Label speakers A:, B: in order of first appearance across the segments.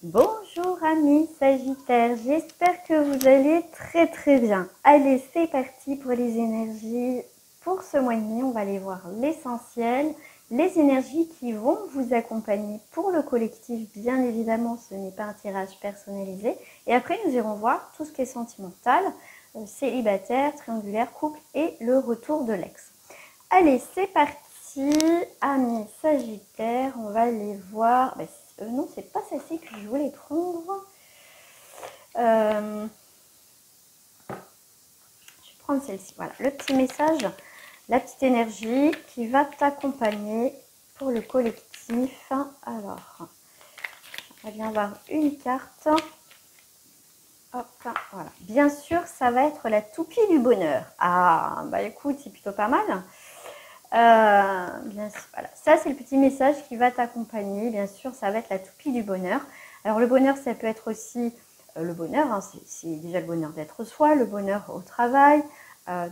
A: Bonjour amis Sagittaires, j'espère que vous allez très bien. Allez, c'est parti pour les énergies pour ce mois de mai. On va aller voir l'essentiel, les énergies qui vont vous accompagner pour le collectif. Bien évidemment, ce n'est pas un tirage personnalisé. Et après, nous irons voir tout ce qui est sentimental, célibataire, triangulaire, couple et le retour de l'ex. Allez, c'est parti, amis Sagittaires, on va aller voir... non, c'est pas celle-ci que je voulais prendre. Je vais prendre celle-ci. Voilà, le petit message, la petite énergie qui va t'accompagner pour le collectif. Alors, on va bien avoir une carte. Hop, voilà. Bien sûr, ça va être la toupie du bonheur. Ah, bah écoute, c'est plutôt pas mal. Bien sûr, voilà. Ça, c'est le petit message qui va t'accompagner. Bien sûr, ça va être la toupie du bonheur. Alors, le bonheur, ça peut être aussi le bonheur. Hein, c'est déjà le bonheur d'être soi, le bonheur au travail,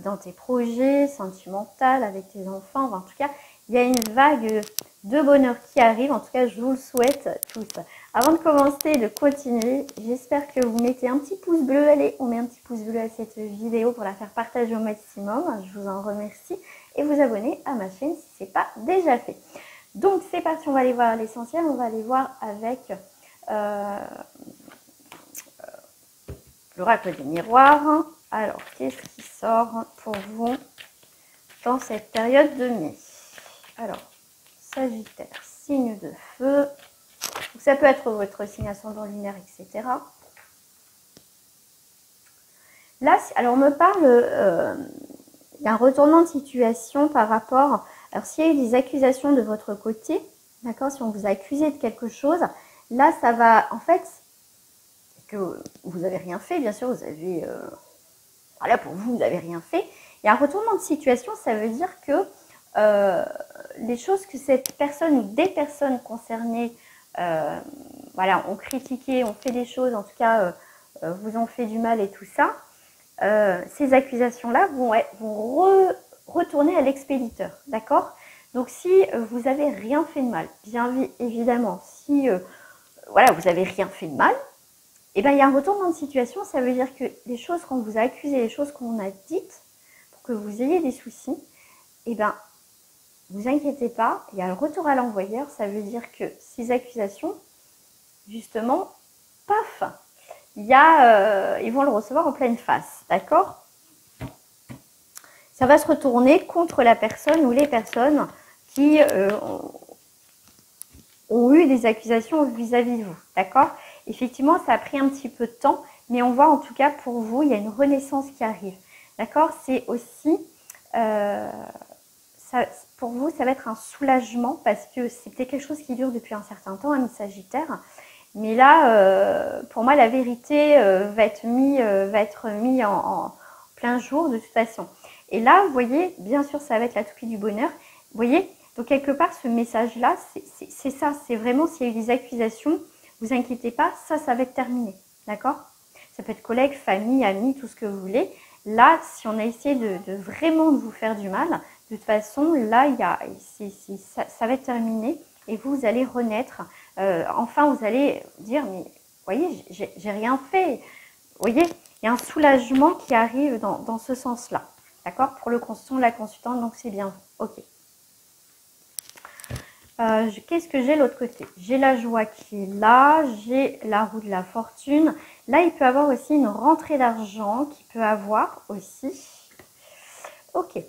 A: dans tes projets, sentimental, avec tes enfants. Enfin, en tout cas, il y a une vague de bonheur qui arrive. En tout cas, je vous le souhaite tous. Avant de commencer, de continuer, j'espère que vous mettez un petit pouce bleu. Allez, on met un petit pouce bleu à cette vidéo pour la faire partager au maximum. Je vous en remercie. Et vous abonner à ma chaîne si ce n'est pas déjà fait. Donc c'est parti, on va aller voir l'essentiel, on va aller voir avec l'oracle des miroirs. Alors, qu'est-ce qui sort pour vous dans cette période de mai? Alors, Sagittaire, signe de feu. Donc, ça peut être votre signe ascendant lunaire, etc. Là, alors on me parle d'un retournement de situation par rapport... Alors, s'il y a eu des accusations de votre côté, d'accord, si on vous a accusé de quelque chose, là, ça va, en fait, que vous n'avez rien fait, bien sûr, vous avez... voilà, pour vous, vous n'avez rien fait. Il y a un retournement de situation, ça veut dire que les choses que cette personne ou des personnes concernées voilà, ont critiqué, ont fait des choses, en tout cas, vous ont fait du mal et tout ça, ces accusations-là vont retourner à l'expéditeur, d'accord? Donc, si vous n'avez rien fait de mal, bien évidemment, si voilà, vous n'avez rien fait de mal, et bien, il y a un retournement de situation, ça veut dire que les choses qu'on vous a accusées, les choses qu'on a dites, pour que vous ayez des soucis, et bien, vous inquiétez pas, il y a le retour à l'envoyeur, ça veut dire que ces accusations, justement, paf, ils vont le recevoir en pleine face, d'accord? Ça va se retourner contre la personne ou les personnes qui ont eu des accusations vis-à-vis de vous, d'accord? Effectivement, ça a pris un petit peu de temps, mais on voit en tout cas pour vous, il y a une renaissance qui arrive, d'accord? C'est aussi, pour vous, ça va être un soulagement parce que c'était quelque chose qui dure depuis un certain temps, un Sagittaire. Mais là, pour moi, la vérité va être mise en plein jour de toute façon. Et là, vous voyez, bien sûr, ça va être la toupie du bonheur. Vous voyez, donc quelque part, ce message-là, c'est ça. C'est vraiment, s'il y a eu des accusations, vous inquiétez pas, ça va être terminé. D'accord? Ça peut être collègues, famille, amis, tout ce que vous voulez. Là, si on a essayé de vraiment de vous faire du mal, de toute façon, là, ça va être terminé et vous allez renaître. Enfin, vous allez dire, mais vous voyez, j'ai rien fait. Vous voyez, il y a un soulagement qui arrive dans ce sens-là. D'accord? Pour le consultant, la consultante, donc c'est bien. Ok. Qu'est-ce que j'ai de l'autre côté? J'ai la joie qui est là, j'ai la roue de la fortune. Là, il peut avoir aussi une rentrée d'argent qui peut avoir aussi. Ok.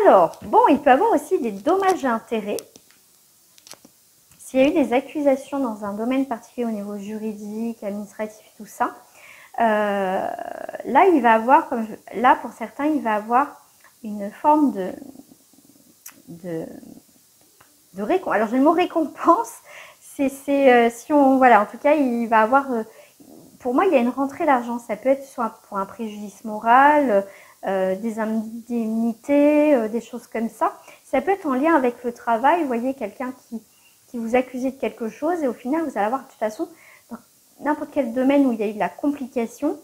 A: Alors, bon, il peut avoir aussi des dommages et intérêts. S'il y a eu des accusations dans un domaine particulier au niveau juridique, administratif, tout ça, là, il va avoir, là, pour certains, il va avoir une forme de récompense. Alors, j'ai le mot récompense, si on, voilà, en tout cas, il va avoir, pour moi, il y a une rentrée d'argent. Ça peut être soit pour un préjudice moral, des indemnités, des choses comme ça. Ça peut être en lien avec le travail. Vous voyez, quelqu'un qui vous accusait de quelque chose et au final, vous allez avoir de toute façon, dans n'importe quel domaine où il y a eu de la complication,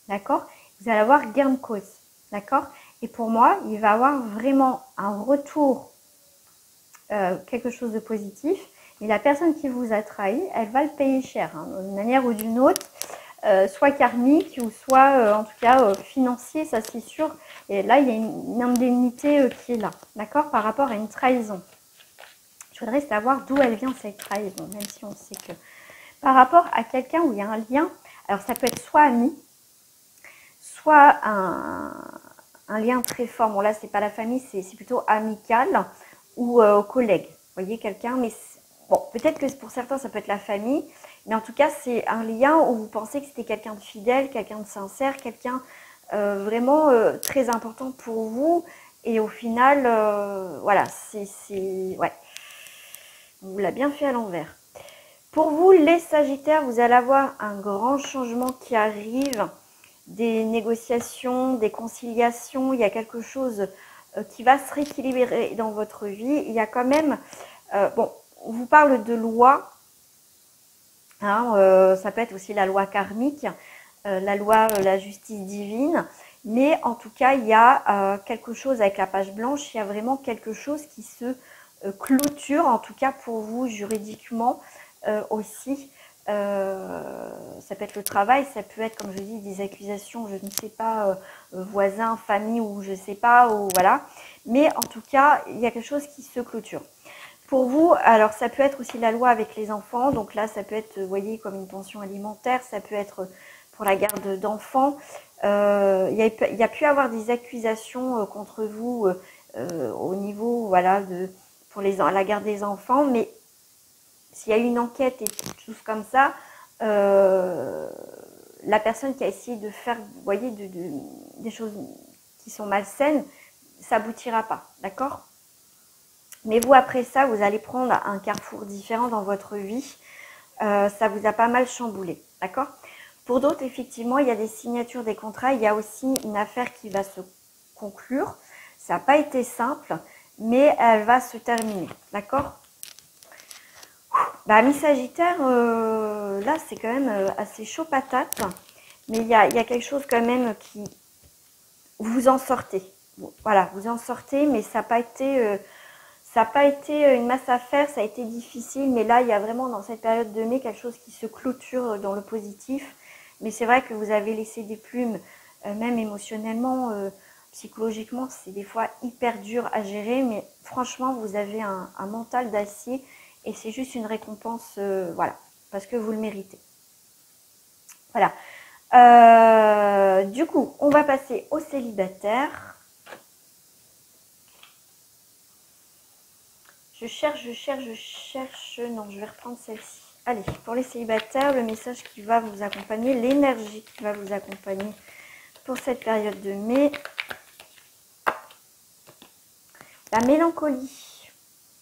A: d'accord, vous allez avoir gain de cause, d'accord? Et pour moi, il va avoir vraiment un retour, quelque chose de positif. Mais la personne qui vous a trahi, elle va le payer cher, hein, d'une manière ou d'une autre, soit karmique ou soit en tout cas financier, ça c'est sûr. Et là, il y a une indemnité qui est là, d'accord, par rapport à une trahison. Je voudrais savoir d'où elle vient cette trahison, même si on sait que par rapport à quelqu'un où il y a un lien, alors ça peut être soit ami, soit un lien très fort. Bon là, c'est pas la famille, c'est plutôt amical ou collègue. Vous voyez, quelqu'un, mais bon, peut-être que pour certains, ça peut être la famille, mais en tout cas, c'est un lien où vous pensez que c'était quelqu'un de fidèle, quelqu'un de sincère, quelqu'un vraiment très important pour vous. Et au final, voilà, ouais, on vous l'a bien fait à l'envers. Pour vous, les Sagittaires, vous allez avoir un grand changement qui arrive, des négociations, des conciliations, il y a quelque chose qui va se rééquilibrer dans votre vie. Il y a quand même, bon, on vous parle de loi, hein, ça peut être aussi la loi karmique, la loi, la justice divine, mais en tout cas, il y a quelque chose avec la page blanche, il y a vraiment quelque chose qui se clôture, en tout cas pour vous juridiquement aussi. Ça peut être le travail, ça peut être, comme je dis, des accusations, je ne sais pas, voisins, famille ou je ne sais pas, ou voilà. Mais en tout cas, il y a quelque chose qui se clôture. Pour vous, alors ça peut être aussi la loi avec les enfants. Donc là, ça peut être, vous voyez, comme une pension alimentaire. Ça peut être pour la garde d'enfants. Il y a pu avoir des accusations contre vous au niveau, voilà, pour la garde des enfants. Mais s'il y a eu une enquête et des choses comme ça, la personne qui a essayé de faire, vous voyez, des choses qui sont malsaines, ça aboutira pas, d'accord ? Mais vous, après ça, vous allez prendre un carrefour différent dans votre vie. Ça vous a pas mal chamboulé, d'accord ? Pour d'autres, effectivement, il y a des signatures des contrats. Il y a aussi une affaire qui va se conclure. Ça n'a pas été simple, mais elle va se terminer, d'accord ? Bah, mi-sagittaire, là, c'est quand même assez chaud patate. Mais il y a quelque chose quand même qui... Vous en sortez. Voilà, vous en sortez, mais ça n'a pas été... ça n'a pas été une masse à faire, ça a été difficile, mais là, il y a vraiment dans cette période de mai quelque chose qui se clôture dans le positif. Mais c'est vrai que vous avez laissé des plumes, même émotionnellement, psychologiquement, c'est des fois hyper dur à gérer, mais franchement, vous avez un mental d'acier et c'est juste une récompense, voilà, parce que vous le méritez. Voilà. Du coup, on va passer aux célibataires. Je cherche. Non, je vais reprendre celle-ci. Allez, pour les célibataires, le message qui va vous accompagner, l'énergie qui va vous accompagner pour cette période de mai. La mélancolie.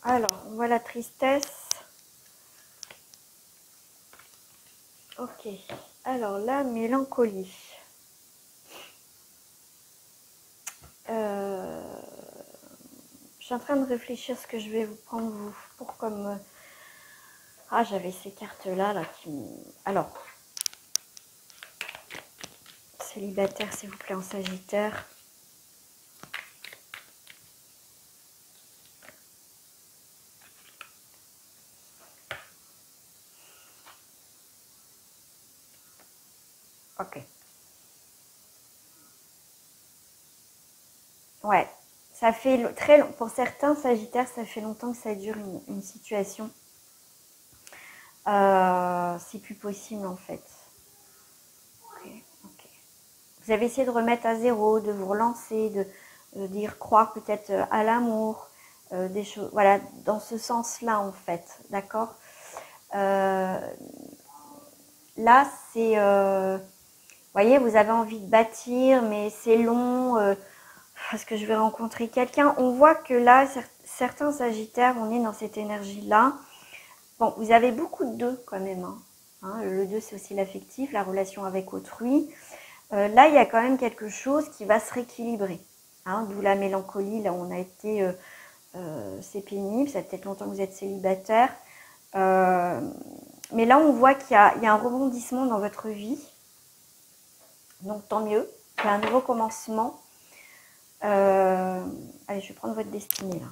A: Alors, on voit la tristesse. Ok. Alors, la mélancolie. Je suis en train de réfléchir ce que je vais vous prendre vous pour comme... Ah, j'avais ces cartes-là là, qui... Alors, célibataire, s'il vous plaît, en Sagittaire. Ok. Ouais. Ça fait pour certains Sagittaires, ça fait longtemps que ça dure une situation. C'est plus possible en fait. Ok. Vous avez essayé de remettre à zéro, de vous relancer, de dire croire peut-être à l'amour, des choses, voilà, dans ce sens-là en fait, d'accord. Là, c'est, vous voyez, vous avez envie de bâtir, mais c'est long. Parce que je vais rencontrer quelqu'un. On voit que là, certains Sagittaires, on est dans cette énergie-là. Bon, vous avez beaucoup de deux quand même. Le 2, c'est aussi l'affectif, la relation avec autrui. Là, il y a quand même quelque chose qui va se rééquilibrer. D'où la mélancolie, là où on a été... c'est pénible, ça fait peut-être longtemps que vous êtes célibataire. Mais là, on voit qu'il y a un rebondissement dans votre vie. Donc, tant mieux. Il y a un nouveau commencement. Allez, je vais prendre votre destinée là.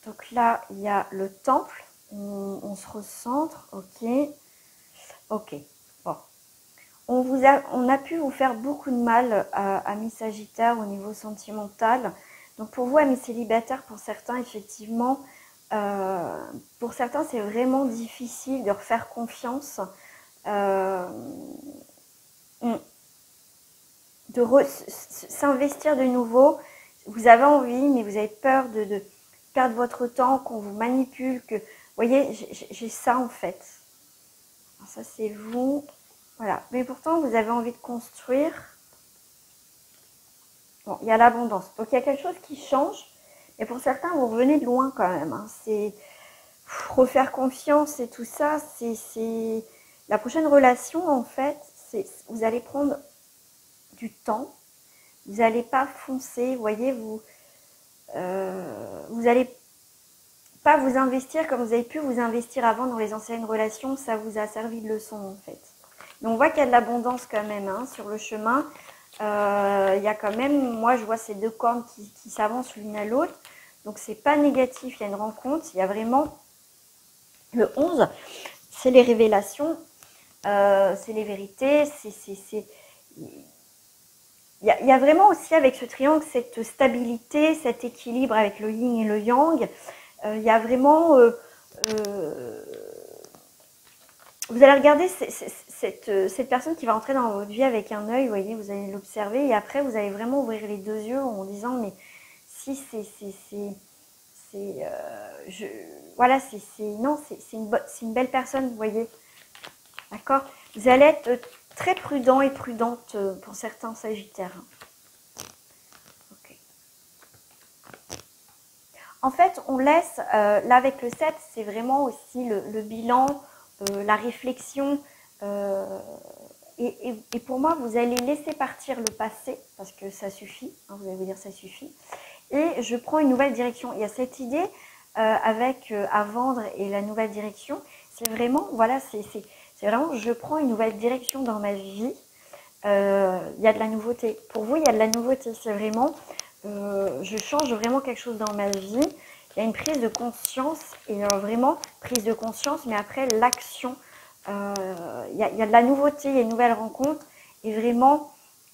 A: Donc là, il y a le temple. On se recentre. Ok. Ok. Bon. On a pu vous faire beaucoup de mal, amis Sagittaire, au niveau sentimental. Donc pour vous, amis célibataires, pour certains, effectivement, pour certains, c'est vraiment difficile de refaire confiance. De s'investir de nouveau. Vous avez envie, mais vous avez peur de perdre votre temps, qu'on vous manipule. Vous voyez, j'ai ça en fait. Alors ça, c'est vous. Voilà. Mais pourtant, vous avez envie de construire. Bon, il y a l'abondance. Donc, il y a quelque chose qui change. Et pour certains, vous revenez de loin quand même. Hein. C'est refaire confiance et tout ça. C'est la prochaine relation, en fait. Vous allez prendre du temps. Vous n'allez pas foncer. Vous voyez, vous n'allez pas vous investir comme vous avez pu vous investir avant dans les anciennes relations. Ça vous a servi de leçon, en fait. Mais on voit qu'il y a de l'abondance quand même hein, sur le chemin. Il y a quand même, moi je vois ces deux cornes qui s'avancent l'une à l'autre. Donc c'est pas négatif, il y a une rencontre. Il y a vraiment le 11, c'est les révélations, c'est les vérités. Il y a vraiment aussi avec ce triangle cette stabilité, cet équilibre avec le yin et le yang. Il y a vraiment... vous allez regarder cette personne qui va entrer dans votre vie avec un œil, vous voyez, vous allez l'observer et après vous allez vraiment ouvrir les deux yeux en disant mais si voilà, c'est une belle personne, vous voyez, d'accord. Vous allez être très prudent et prudente pour certains Sagittaires. Okay. En fait, on laisse, là avec le 7, c'est vraiment aussi le bilan, la réflexion. Et pour moi, vous allez laisser partir le passé, parce que ça suffit, hein, vous allez vous dire ça suffit. Et je prends une nouvelle direction. Il y a cette idée avec à vendre et la nouvelle direction. C'est vraiment, voilà, c'est vraiment, je prends une nouvelle direction dans ma vie. Il y a de la nouveauté. Pour vous, il y a de la nouveauté. C'est vraiment, je change vraiment quelque chose dans ma vie. Il y a une prise de conscience et vraiment prise de conscience, mais après l'action. Il y a de la nouveauté, il y a une nouvelle rencontre. Et vraiment,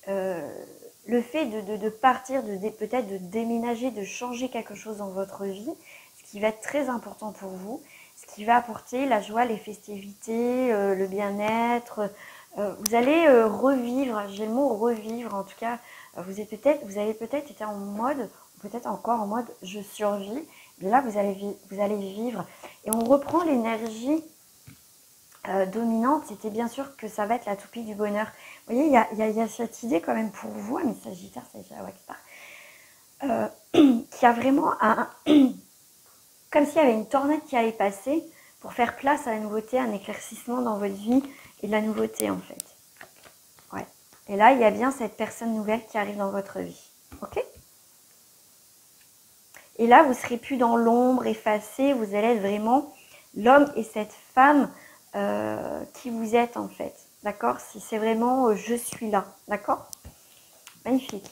A: le fait de partir, peut-être de déménager, de changer quelque chose dans votre vie, ce qui va être très important pour vous, ce qui va apporter la joie, les festivités, le bien-être. Vous allez revivre, j'ai le mot revivre, en tout cas, vous avez peut-être été en mode, peut-être encore en mode je survis, mais là vous allez vivre. Et on reprend l'énergie dominante, c'était bien sûr que ça va être la toupie du bonheur. Vous voyez, il y a cette idée quand même pour vous, mais Sagittaire, qui a vraiment comme s'il y avait une tornade qui allait passer pour faire place à la nouveauté, un éclaircissement dans votre vie et de la nouveauté en fait. Ouais. Et là, il y a bien cette personne nouvelle qui arrive dans votre vie. Ok ? Et là, vous ne serez plus dans l'ombre, effacé, vous allez être vraiment l'homme et cette femme qui vous êtes en fait. D'accord ? C'est vraiment je suis là. D'accord ? Magnifique.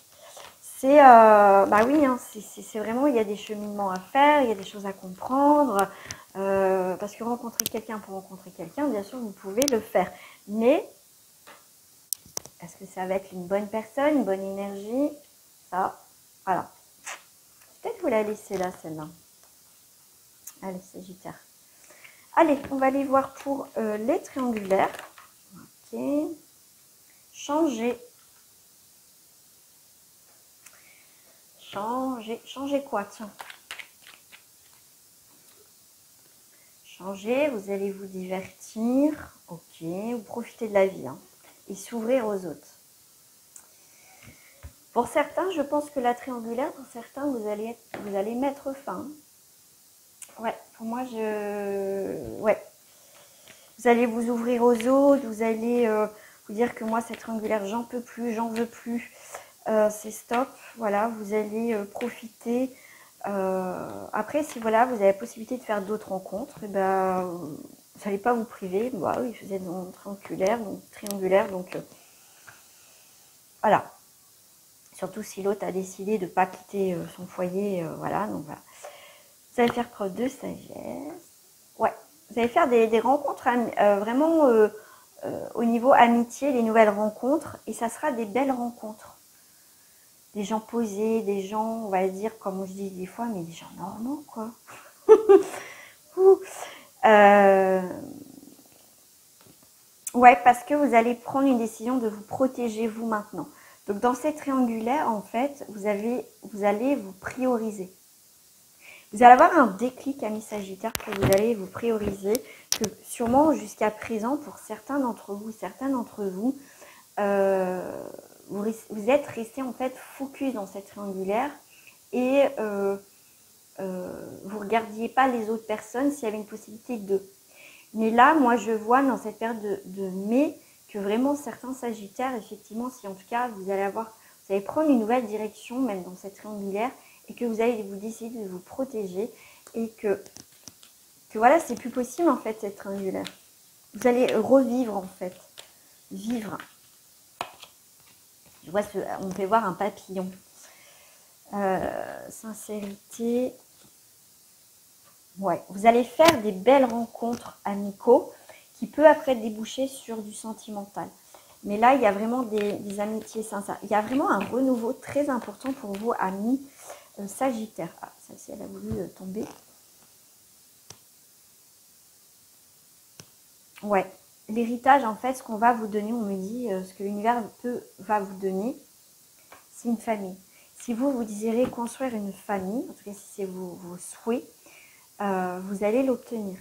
A: C'est, bah oui, hein, c'est vraiment, il y a des cheminements à faire, il y a des choses à comprendre. Parce que rencontrer quelqu'un pour rencontrer quelqu'un, bien sûr, vous pouvez le faire. Mais, est-ce que ça va être une bonne personne, une bonne énergie ? Ça, voilà. Peut-être vous la laisser là, celle-là. Allez, Sagittaire. Allez, on va aller voir pour les triangulaires. Ok. Changer. Changer quoi, tiens. Changer, vous allez vous divertir. Ok, vous profitez de la vie. Hein, et s'ouvrir aux autres. Pour certains, je pense que la triangulaire, pour certains, vous allez mettre fin. Ouais, pour moi, ouais. Vous allez vous ouvrir aux autres, vous allez vous dire que moi, cette triangulaire, j'en peux plus, j'en veux plus. C'est stop, voilà, vous allez profiter. Après, si voilà, vous avez la possibilité de faire d'autres rencontres, et ben, vous n'allez pas vous priver. Bah oui, vous êtes dans triangulaire, donc voilà. Surtout si l'autre a décidé de ne pas quitter son foyer, voilà, donc voilà. Vous allez faire preuve de sagesse. Ouais, vous allez faire des rencontres vraiment au niveau amitié, les nouvelles rencontres. Et ça sera des belles rencontres. Des gens posés, des gens, on va dire, comme je dis des fois, mais des gens normaux, quoi. Ouais, parce que vous allez prendre une décision de vous protéger vous maintenant. Donc dans ces triangulaires, en fait, vous allez vous prioriser. Vous allez avoir un déclic, amis Sagittaire, que vous allez vous prioriser, que sûrement jusqu'à présent, pour certains d'entre vous, vous êtes resté en fait focus dans cette triangulaire et vous regardiez pas les autres personnes s'il y avait une possibilité de. Mais là, moi, je vois dans cette période de mai que vraiment certains Sagittaires, effectivement, si en tout cas vous allez prendre une nouvelle direction, même dans cette triangulaire, et que vous allez vous décider de vous protéger, et que voilà, c'est plus possible en fait cette triangulaire. Vous allez revivre en fait, vivre. Je vois, on peut voir un papillon. Sincérité. Ouais, vous allez faire des belles rencontres amicaux qui peut après déboucher sur du sentimental. Mais là, il y a vraiment des amitiés sincères. Il y a vraiment un renouveau très important pour vous, amis Sagittaire. Ah, celle-ci, elle a voulu tomber. Ouais, l'héritage, en fait, ce qu'on va vous donner, on me dit, ce que l'univers va vous donner, c'est une famille. Si vous désirez construire une famille, en tout cas si c'est vos souhaits, vous allez l'obtenir.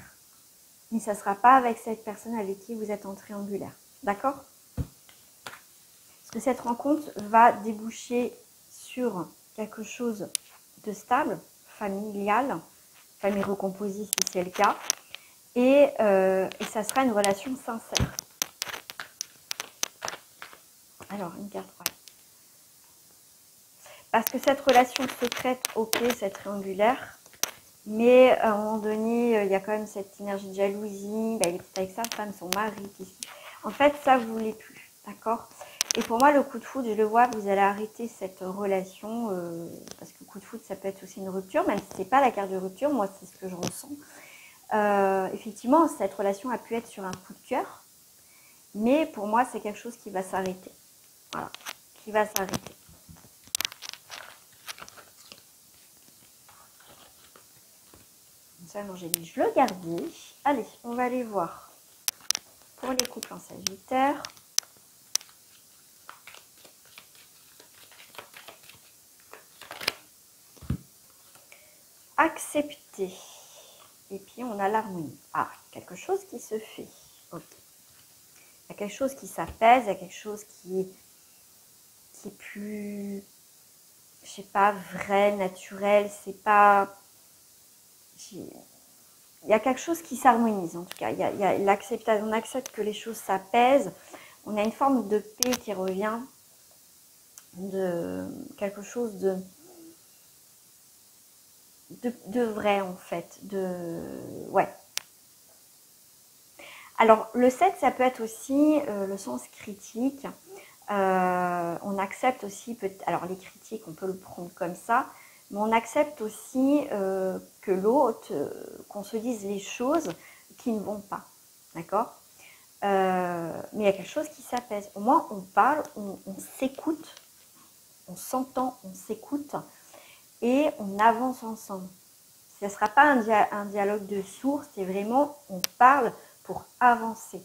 A: Mais ça ne sera pas avec cette personne avec qui vous êtes en triangulaire. D'accord? Parce que cette rencontre va déboucher sur quelque chose de stable, familial, famille recomposée si c'est le cas, et ça sera une relation sincère. Alors, une carte, ouais. Parce que cette relation secrète, ok, c'est triangulaire, mais à un moment donné, il y a quand même cette énergie de jalousie, il est peut-être avec sa femme, son mari. En fait, ça, vous ne voulez plus, d'accord? Et pour moi, le coup de foudre, je le vois, vous allez arrêter cette relation, parce que le coup de foudre, ça peut être aussi une rupture, même si ce n'est pas la carte de rupture, moi, c'est ce que je ressens. Effectivement, cette relation a pu être sur un coup de cœur, mais pour moi, c'est quelque chose qui va s'arrêter. Voilà, qui va s'arrêter. Ça, non, j'ai dit, je le gardais. Allez, on va aller voir pour les couples en Sagittaire. Accepter. Et puis, on a l'harmonie. Ah, quelque chose qui se fait. Ok. Il y a quelque chose qui s'apaise, il y a quelque chose qui est plus, je sais pas, vrai, naturel. C'est pas... Il y a quelque chose qui s'harmonise, en tout cas. Il y a l'acceptation, on accepte que les choses s'apaisent. On a une forme de paix qui revient, de quelque chose de vrai, en fait. Ouais. Alors, le 7, ça peut être aussi le sens critique. On accepte aussi, alors les critiques, on peut le prendre comme ça, mais on accepte aussi que l'autre, qu'on se dise les choses qui ne vont pas, d'accord? Mais il y a quelque chose qui s'apaise. Au moins, on parle, on s'écoute, on s'entend, on s'écoute et on avance ensemble. Ce ne sera pas un dialogue de sourds, c'est vraiment, on parle pour avancer.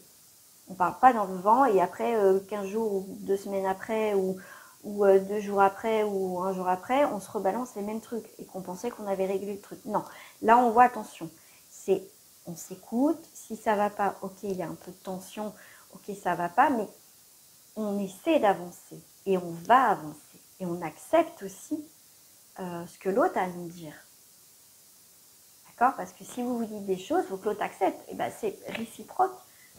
A: On ne parle pas dans le vent et après 15 jours ou 2 semaines après ou 2 jours après ou 1 jour après, on se rebalance les mêmes trucs et qu'on pensait qu'on avait réglé le truc. Non, là on voit, attention, c'est on s'écoute, si ça va pas, ok, il y a un peu de tension, ok, ça va pas, mais on essaie d'avancer et on va avancer et on accepte aussi ce que l'autre a à nous dire. D'accord? Parce que si vous vous dites des choses, il faut que l'autre accepte. Et ben c'est réciproque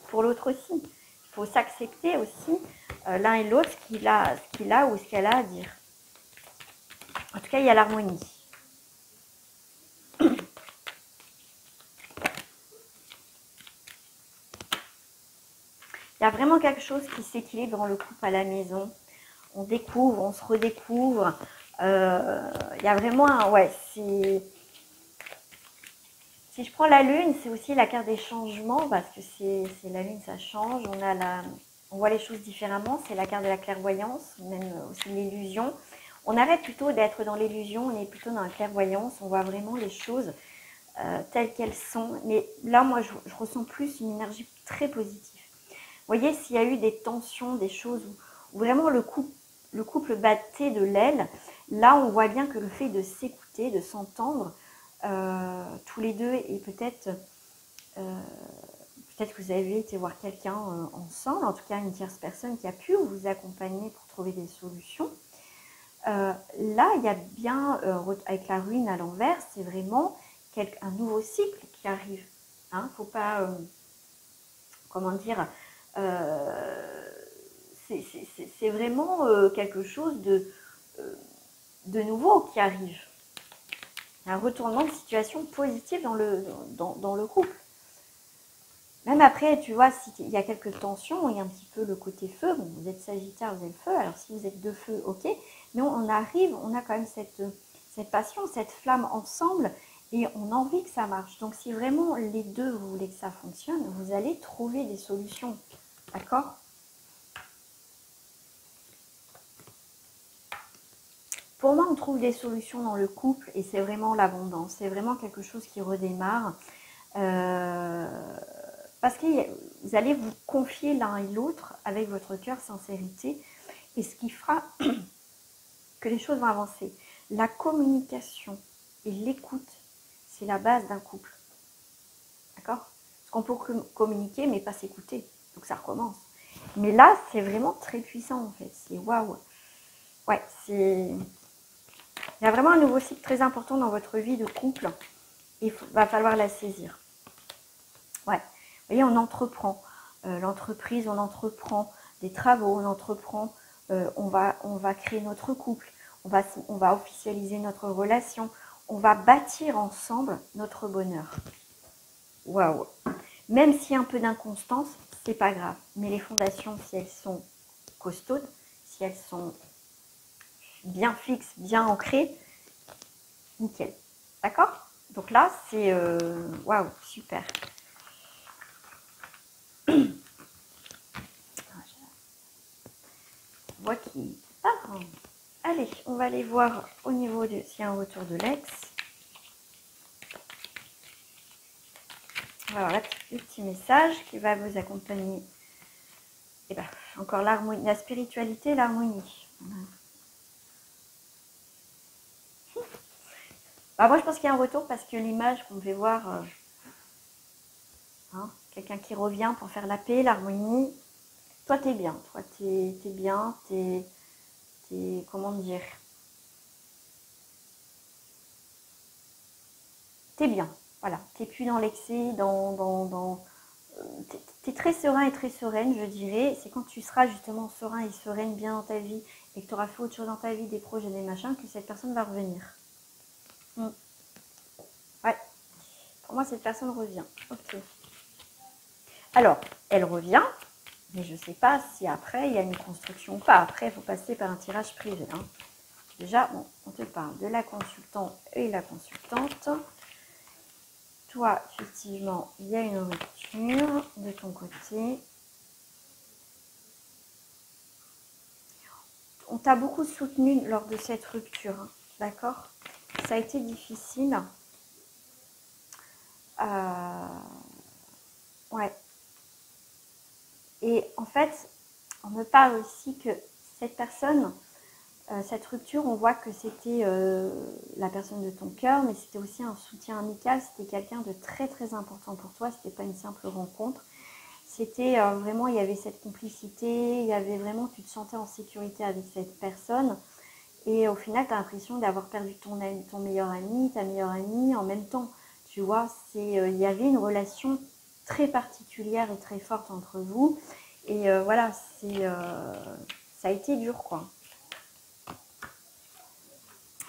A: pour l'autre aussi. Il faut s'accepter aussi l'un et l'autre ce qu'il a ou ce qu'elle a à dire. En tout cas, il y a l'harmonie. Il y a vraiment quelque chose qui s'équilibre dans le couple à la maison. On découvre, on se redécouvre. Il y a vraiment un... Ouais, c'est... Si je prends la lune, c'est aussi la carte des changements parce que c'est la lune, ça change. On voit les choses différemment. C'est la carte de la clairvoyance, même aussi l'illusion. On arrête plutôt d'être dans l'illusion, on est plutôt dans la clairvoyance. On voit vraiment les choses telles qu'elles sont. Mais là, moi, je ressens plus une énergie très positive. Vous voyez, s'il y a eu des tensions, des choses où vraiment le couple battait de l'aile, là, on voit bien que le fait de s'écouter, de s'entendre, tous les deux, et peut-être que vous avez été voir quelqu'un ensemble, en tout cas une tierce personne qui a pu vous accompagner pour trouver des solutions. Là, il y a bien, avec la ruine à l'envers, c'est vraiment un nouveau cycle qui arrive. Hein, faut pas, comment dire, c'est vraiment quelque chose de nouveau qui arrive. Un retournement de situation positive dans le couple. Même après, tu vois, s'il y a quelques tensions, il y a un petit peu le côté feu. Bon, vous êtes Sagittaire, vous avez le feu. Alors, si vous êtes de feu, ok. Mais on arrive, on a quand même cette passion, cette flamme ensemble. Et on a envie que ça marche. Donc, si vraiment les deux, vous voulez que ça fonctionne, vous allez trouver des solutions. D'accord ? Pour moi, on trouve des solutions dans le couple et c'est vraiment l'abondance. C'est vraiment quelque chose qui redémarre. Parce que vous allez vous confier l'un et l'autre avec votre cœur, sincérité. Et ce qui fera que les choses vont avancer. La communication et l'écoute, c'est la base d'un couple. D'accord ? Parce qu'on peut communiquer mais pas s'écouter. Donc ça recommence. Mais là, c'est vraiment très puissant en fait. C'est waouh. Ouais, c'est... Il y a vraiment un nouveau cycle très important dans votre vie de couple. Il va falloir la saisir. Ouais. Vous voyez, on entreprend. L'entreprise, on entreprend des travaux, on entreprend, on va créer notre couple, on va officialiser notre relation, on va bâtir ensemble notre bonheur. Waouh! Même s'il y a un peu d'inconstance, c'est pas grave. Mais les fondations, si elles sont costaudes, si elles sont bien fixes, bien ancrées, nickel. D'accord? Donc là, c'est waouh, super. Je vois qu'il... Ah, allez, on va aller voir au niveau de s'il y a un retour de l'ex. On va voir le petit message qui va vous accompagner. Et bien, encore l'harmonie, la spiritualité, l'harmonie. Bah, moi, je pense qu'il y a un retour parce que l'image qu'on devait voir, hein, quelqu'un qui revient pour faire la paix, l'harmonie. Toi, t'es bien. Toi, t'es bien. T'es, comment dire, t'es bien. Voilà. T'es plus dans l'excès, t'es très serein et très sereine, je dirais. C'est quand tu seras justement serein et sereine, bien dans ta vie, et que tu auras fait autre chose dans ta vie, des projets, des machins, que cette personne va revenir. Ouais. Pour moi, cette personne revient. Ok. Alors, elle revient, mais je ne sais pas si après, il y a une construction ou pas. Après, il faut passer par un tirage privé. Hein. Déjà, bon, on te parle de la consultante et la consultante. Toi, effectivement, il y a une rupture de ton côté. On t'a beaucoup soutenu lors de cette rupture, hein, d'accord? Ça a été difficile. Ouais. Et en fait, on me parle aussi que cette personne, cette rupture, on voit que c'était la personne de ton cœur, mais c'était aussi un soutien amical. C'était quelqu'un de très très important pour toi. C'était pas une simple rencontre. C'était vraiment, il y avait cette complicité, il y avait vraiment, tu te sentais en sécurité avec cette personne. Et au final, tu as l'impression d'avoir perdu ton meilleur ami, ta meilleure amie en même temps. Tu vois, il y avait une relation très particulière et très forte entre vous. Et voilà, ça a été dur, quoi.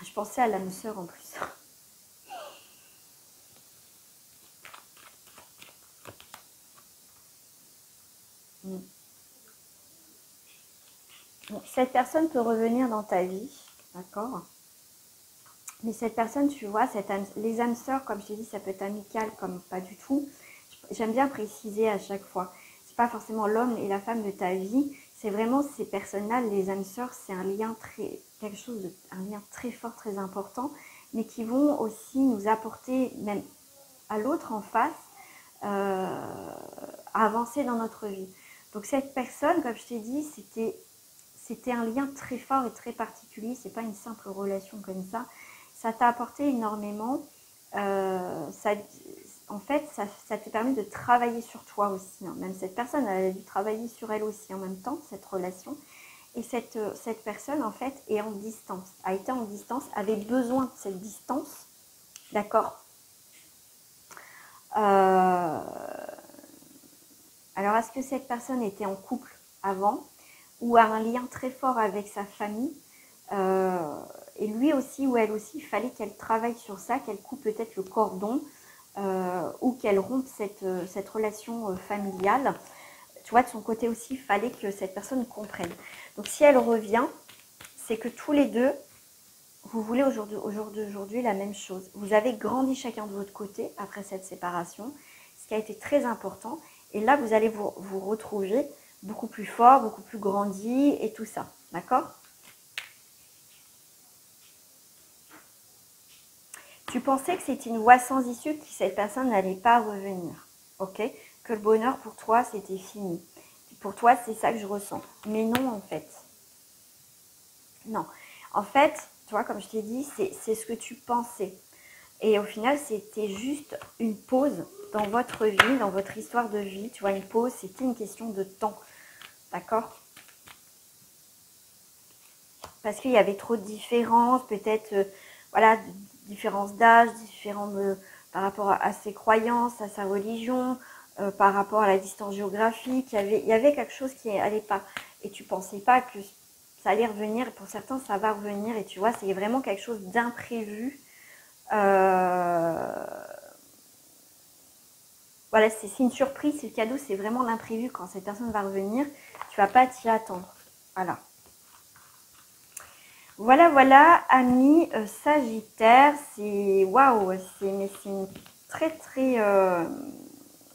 A: Je pensais à l'âme sœur en plus. Bon, cette personne peut revenir dans ta vie, d'accord? Mais cette personne, tu vois, les âmes sœurs, comme je t'ai dit, ça peut être amical comme pas du tout. J'aime bien préciser à chaque fois. C'est pas forcément l'homme et la femme de ta vie. C'est vraiment ces personnes-là, les âmes sœurs, c'est un lien un lien très fort, très important, mais qui vont aussi nous apporter, même à l'autre en face, à avancer dans notre vie. Donc cette personne, comme je t'ai dit, c'était un lien très fort et très particulier. C'est pas une simple relation comme ça. Ça t'a apporté énormément. En fait, ça te permet de travailler sur toi aussi. Hein. Même cette personne, elle a dû travailler sur elle aussi en même temps, cette relation. Et cette personne, en fait, est en distance, a été en distance, avait besoin de cette distance. D'accord. Alors, est-ce que cette personne était en couple avant ou a un lien très fort avec sa famille et lui aussi ou elle aussi, il fallait qu'elle travaille sur ça, qu'elle coupe peut-être le cordon ou qu'elle rompe cette relation familiale. Tu vois, de son côté aussi, il fallait que cette personne comprenne. Donc, si elle revient, c'est que tous les deux, vous voulez au jour d'aujourd'hui la même chose. Vous avez grandi chacun de votre côté après cette séparation, ce qui a été très important. Et là, vous allez vous retrouver beaucoup plus fort, beaucoup plus grandi et tout ça. D'accord? Tu pensais que c'était une voie sans issue, que cette personne n'allait pas revenir. Ok? Que le bonheur pour toi, c'était fini. Pour toi, c'est ça que je ressens. Mais non, en fait. Non. En fait, tu vois, comme je t'ai dit, c'est ce que tu pensais. Et au final, c'était juste une pause dans votre vie, dans votre histoire de vie. Tu vois, une pause, c'était une question de temps. D'accord? Parce qu'il y avait trop de différences, peut-être, voilà, différences d'âge, différences par rapport à ses croyances, à sa religion, par rapport à la distance géographique. Il y avait quelque chose qui n'allait pas. Et tu pensais pas que ça allait revenir. Et pour certains, ça va revenir. Et tu vois, c'est vraiment quelque chose d'imprévu. Voilà, c'est une surprise, c'est le cadeau, c'est vraiment l'imprévu. Quand cette personne va revenir, tu vas pas t'y attendre. Voilà. Voilà, voilà, amis Sagittaire, c'est waouh, c'est une très très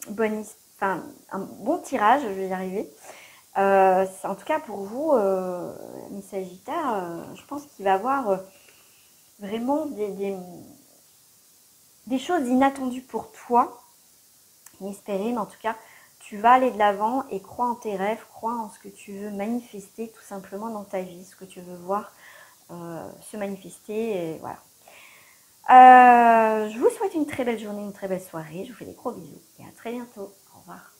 A: bonne, enfin un bon tirage, je vais y arriver. En tout cas pour vous, amis Sagittaire, je pense qu'il va y avoir vraiment des choses inattendues pour toi, inespérées, mais en tout cas tu vas aller de l'avant et crois en tes rêves, crois en ce que tu veux manifester tout simplement dans ta vie, ce que tu veux voir se manifester. Et voilà. Je vous souhaite une très belle journée, une très belle soirée. Je vous fais des gros bisous et à très bientôt. Au revoir.